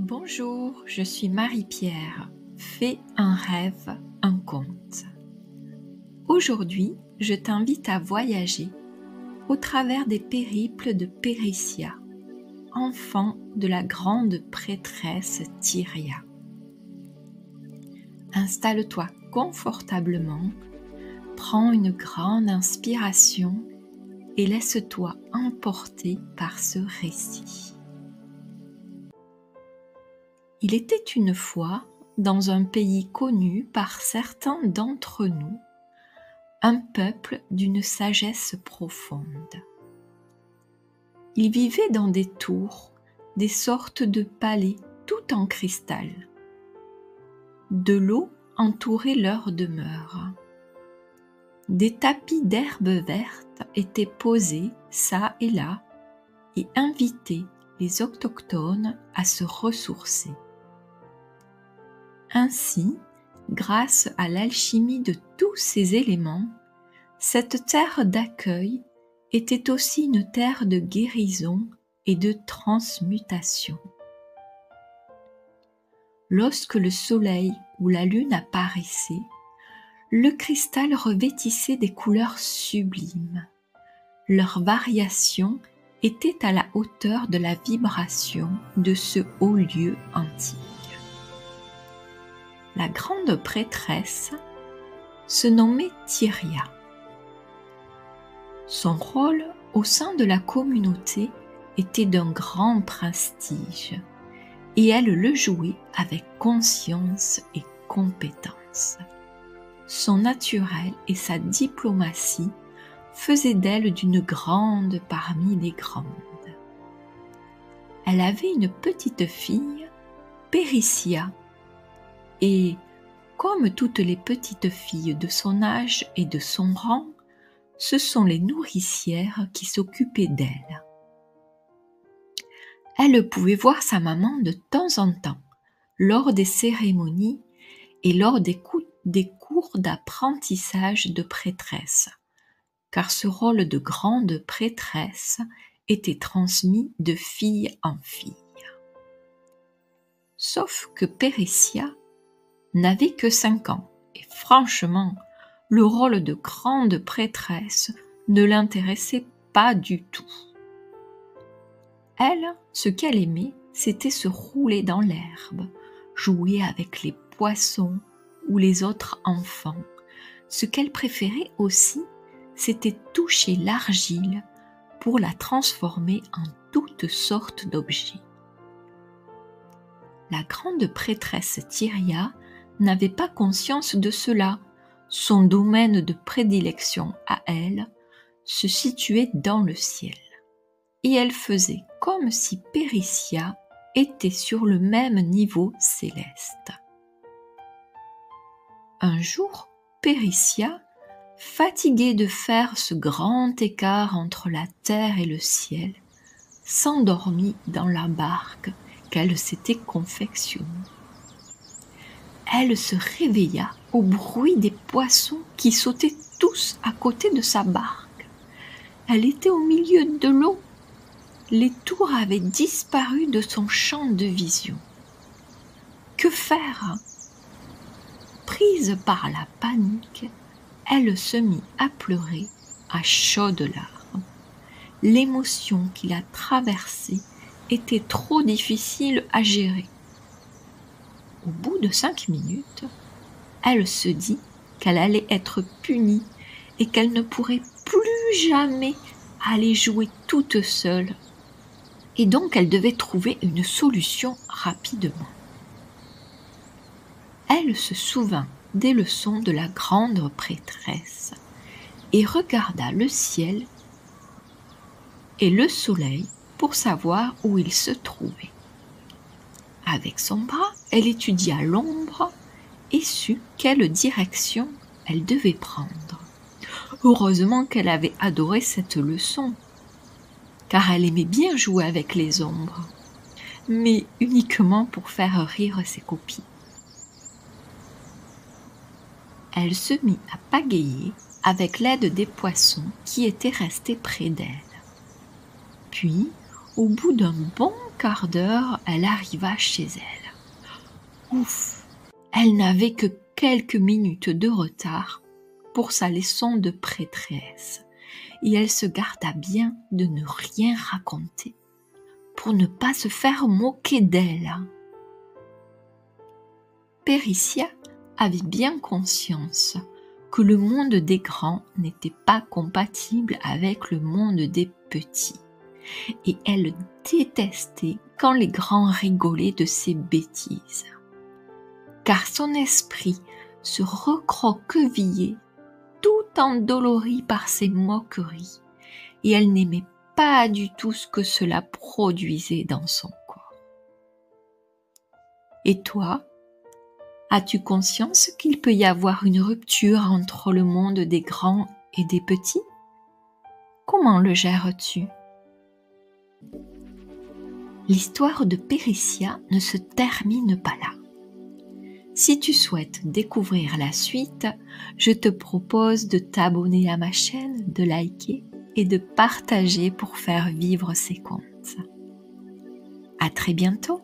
Bonjour, je suis Marie-Pierre. Fais un rêve, un conte. Aujourd'hui, je t'invite à voyager au travers des périples de Périssia, enfant de la grande prêtresse Tyria. Installe-toi confortablement, prends une grande inspiration et laisse-toi emporter par ce récit. Il était une fois, dans un pays connu par certains d'entre nous, un peuple d'une sagesse profonde. Ils vivaient dans des tours, des sortes de palais tout en cristal. De l'eau entourait leur demeure. Des tapis d'herbes vertes étaient posés çà et là et invitaient les autochtones à se ressourcer. Ainsi, grâce à l'alchimie de tous ces éléments, cette terre d'accueil était aussi une terre de guérison et de transmutation. Lorsque le soleil ou la lune apparaissaient, le cristal revêtissait des couleurs sublimes. Leur variation était à la hauteur de la vibration de ce haut lieu antique. La grande prêtresse se nommait Tyria. Son rôle au sein de la communauté était d'un grand prestige et elle le jouait avec conscience et compétence. Son naturel et sa diplomatie faisaient d'elle d'une grande parmi les grandes. Elle avait une petite fille, Périssia, et, comme toutes les petites filles de son âge et de son rang, ce sont les nourricières qui s'occupaient d'elle. Elle pouvait voir sa maman de temps en temps, lors des cérémonies et lors des cours d'apprentissage de prêtresse, car ce rôle de grande prêtresse était transmis de fille en fille. Sauf que Périssia n'avait que 5 ans, et franchement, le rôle de grande prêtresse ne l'intéressait pas du tout. Elle, ce qu'elle aimait, c'était se rouler dans l'herbe, jouer avec les poissons ou les autres enfants. Ce qu'elle préférait aussi, c'était toucher l'argile pour la transformer en toutes sortes d'objets. La grande prêtresse Tyria n'avait pas conscience de cela. Son domaine de prédilection à elle se situait dans le ciel. Et elle faisait comme si Périssia était sur le même niveau céleste. Un jour, Périssia, fatiguée de faire ce grand écart entre la terre et le ciel, s'endormit dans la barque qu'elle s'était confectionnée. Elle se réveilla au bruit des poissons qui sautaient tous à côté de sa barque. Elle était au milieu de l'eau. Les tours avaient disparu de son champ de vision. Que faire ? Prise par la panique, elle se mit à pleurer à chaudes larmes. L'émotion qui la traversait était trop difficile à gérer. Au bout de 5 minutes, elle se dit qu'elle allait être punie et qu'elle ne pourrait plus jamais aller jouer toute seule. Et donc elle devait trouver une solution rapidement. Elle se souvint des leçons de la grande prêtresse et regarda le ciel et le soleil pour savoir où ils se trouvaient. Avec son bras, elle étudia l'ombre et sut quelle direction elle devait prendre. Heureusement qu'elle avait adoré cette leçon, car elle aimait bien jouer avec les ombres, mais uniquement pour faire rire ses copines. Elle se mit à pagayer avec l'aide des poissons qui étaient restés près d'elle. Puis, au bout d'un bon quart d'heure, elle arriva chez elle. Ouf! Elle n'avait que quelques minutes de retard pour sa leçon de prêtresse, et elle se garda bien de ne rien raconter pour ne pas se faire moquer d'elle. Péricia avait bien conscience que le monde des grands n'était pas compatible avec le monde des petits, et elle détestait quand les grands rigolaient de ses bêtises, car son esprit se recroquevillait tout endolori par ses moqueries, et elle n'aimait pas du tout ce que cela produisait dans son corps. Et toi, as-tu conscience qu'il peut y avoir une rupture entre le monde des grands et des petits? Comment le gères-tu? L'histoire de Péricia ne se termine pas là. Si tu souhaites découvrir la suite, je te propose de t'abonner à ma chaîne, de liker et de partager pour faire vivre ces contes. À très bientôt!